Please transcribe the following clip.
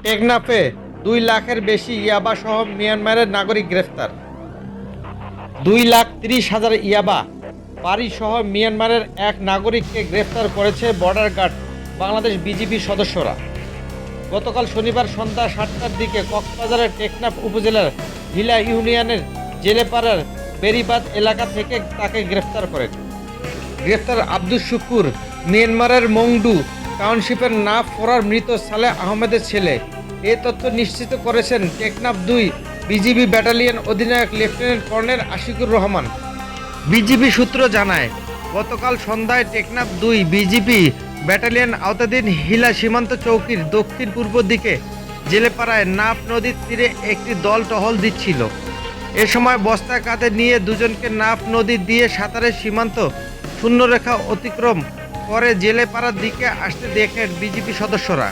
টেকনাফে 2 লাখের বেশি ইয়াবা সহ মিয়ানমারের নাগরিক গ্রেফতার। 2,30,000 ইয়াবা বাড়ি সহ মিয়ানমারের এক নাগরিককে গ্রেফতার করেছে বর্ডার গার্ড বাংলাদেশ বিজিবি সদস্যরা। গতকাল শনিবার সন্ধ্যা 7টার দিকে কক্সবাজারের টেকনাফ উপজেলার হিলা ইউনিয়নের জেলেপাড়ার বেরিবাদ এলাকা থেকে তাকে গ্রেফতার করেন। গ্রেফতার আব্দুস শুকুর মিয়ানমারের মংডু টাউনশিপের না ফরার মৃত সালেহ আহমেদের ছেলে। এ তথ্য নিশ্চিত করেছেন টেকনাফ 2 বিজিবি ব্যাটালিয়ন অধিনায়ক lieutenant colonel Ashikur Rahman. BGB সূত্র জানায়, গতকাল সন্ধ্যায় টেকনাফ 2 বিজিবি ব্যাটালিয়ন আওতাধীন হিলা সীমান্ত চৌকির দক্ষিণ পূর্ব দিকে জেলেপাড়ায় নাফ নদীর তীরে একটি দল টহল দিচ্ছিল। এ সময় বস্তা কাঁধে নিয়ে দুজনকে নাফ নদী দিয়ে সাঁতারে সীমান্ত শূন্যরেখা অতিক্রম করে জেলেপাড়ার দিকে আসতে দেখেন বিজিবি সদস্যরা।